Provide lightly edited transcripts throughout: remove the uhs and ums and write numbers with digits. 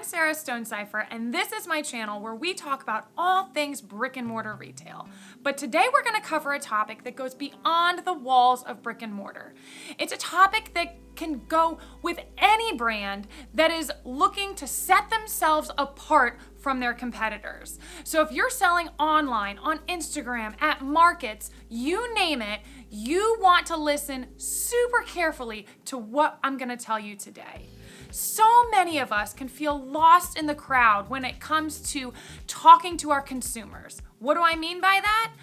Sarah Stonecipher, and this is my channel where we talk about all things brick and mortar retail. But today we're going to cover a topic that goes beyond the walls of brick and mortar. It's a topic that can go with any brand that is looking to set themselves apart from their competitors. So if you're selling online, on Instagram, at markets, you name it, you want to listen super carefully to what I'm going to tell you today. So many of us can feel lost in the crowd when it comes to talking to our consumers. What do I mean by that?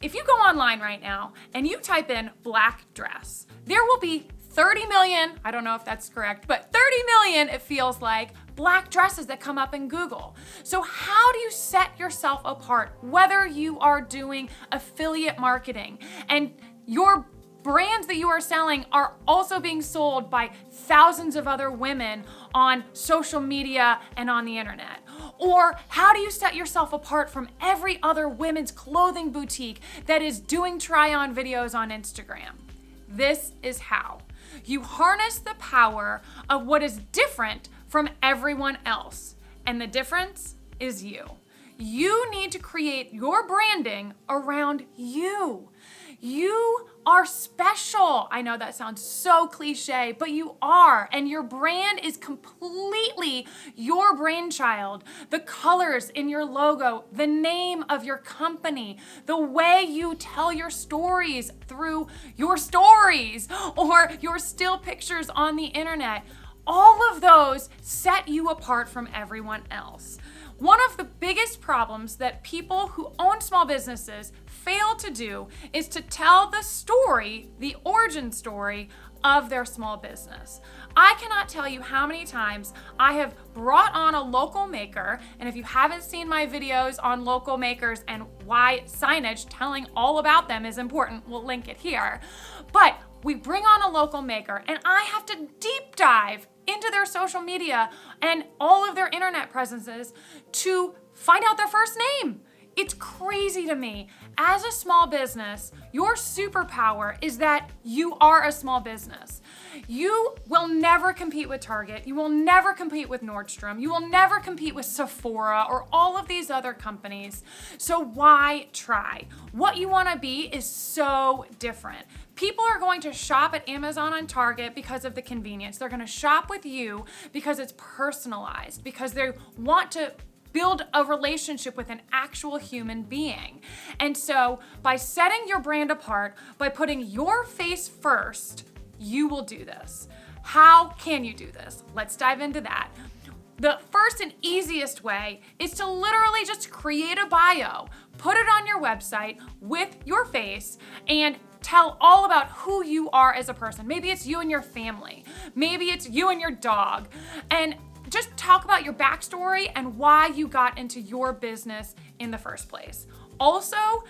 If you go online right now and you type in black dress, there will be 30 million, I don't know if that's correct, but 30 million, it feels like, black dresses that come up in Google. So how do you set yourself apart, whether you are doing affiliate marketing and your brands that you are selling are also being sold by thousands of other women on social media and on the internet? Or how do you set yourself apart from every other women's clothing boutique that is doing try-on videos on Instagram? This is how. You harness the power of what is different from everyone else. And the difference is you. You need to create your branding around you. You are special. I know that sounds so cliche, but you are. And your brand is completely your brainchild. The colors in your logo, the name of your company, the way you tell your stories through your stories or your still pictures on the internet. All of those set you apart from everyone else. One of the biggest problems that people who own small businesses fail to do is to tell the story, the origin story of their small business. I cannot tell you how many times I have brought on a local maker, and if you haven't seen my videos on local makers and why signage, telling all about them is important, we'll link it here. But we bring on a local maker and I have to deep dive into their social media and all of their internet presences to find out their first name. It's crazy to me. As a small business, your superpower is that you are a small business. You will never compete with Target. You will never compete with Nordstrom. You will never compete with Sephora or all of these other companies. So why try? What you want to be is so different. People are going to shop at Amazon and Target because of the convenience. They're going to shop with you because it's personalized, because they want to build a relationship with an actual human being. And so by setting your brand apart, by putting your face first, you will do this. How can you do this? Let's dive into that. The first and easiest way is to literally just create a bio, put it on your website with your face, and tell all about who you are as a person. Maybe it's you and your family. Maybe it's you and your dog. And just talk about your backstory and why you got into your business in the first place. Also,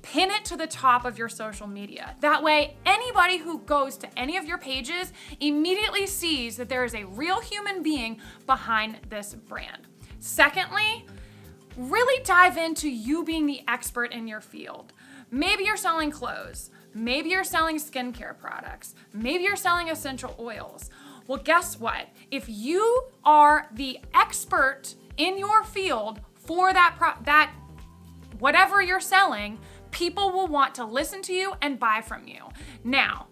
pin it to the top of your social media. That way, anybody who goes to any of your pages immediately sees that there is a real human being behind this brand. Secondly, really dive into you being the expert in your field. Maybe you're selling clothes. Maybe you're selling skincare products. Maybe you're selling essential oils. Well, guess what? If you are the expert in your field for that whatever you're selling, people will want to listen to you and buy from you. Now,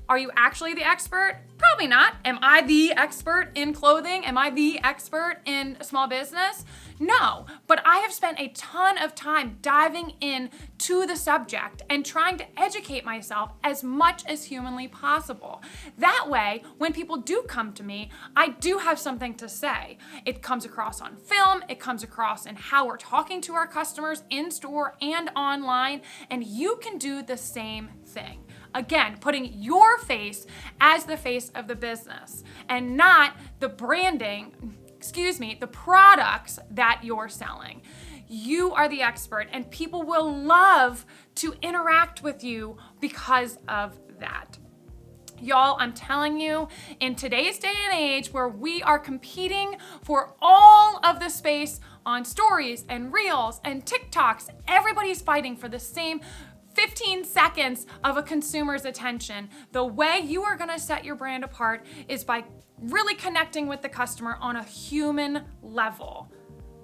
are you actually the expert? Probably not. Am I the expert in clothing? Am I the expert in small business? No, but I have spent a ton of time diving in to the subject and trying to educate myself as much as humanly possible. That way, when people do come to me, I do have something to say. It comes across on film, it comes across in how we're talking to our customers in store and online, and you can do the same thing. Again, putting your face as the face of the business and not the the products that you're selling. You are the expert and people will love to interact with you because of that. Y'all, I'm telling you, in today's day and age where we are competing for all of the space on stories and reels and TikToks, everybody's fighting for the same 15 seconds of a consumer's attention. The way you are gonna set your brand apart is by really connecting with the customer on a human level.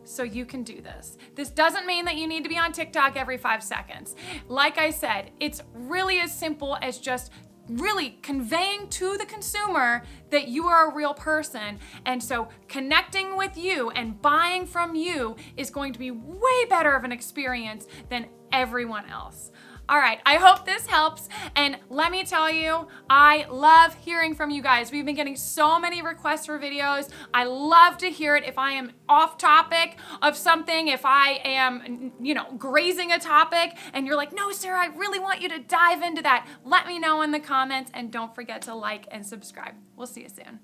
So you can do this. This doesn't mean that you need to be on TikTok every 5 seconds. Like I said, it's really as simple as just really conveying to the consumer that you are a real person. And so connecting with you and buying from you is going to be way better of an experience than everyone else. All right, I hope this helps. And let me tell you, I love hearing from you guys. We've been getting so many requests for videos. I love to hear it if I am off topic of something, if I am, grazing a topic, and you're like, no, Sarah, I really want you to dive into that. Let me know in the comments, and don't forget to like and subscribe. We'll see you soon.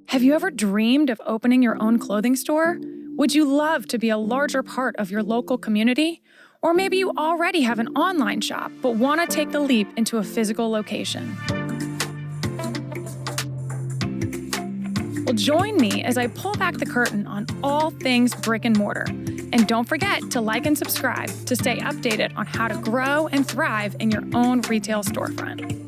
Have you ever dreamed of opening your own clothing store? Would you love to be a larger part of your local community? Or maybe you already have an online shop but want to take the leap into a physical location. Well, join me as I pull back the curtain on all things brick and mortar. And don't forget to like and subscribe to stay updated on how to grow and thrive in your own retail storefront.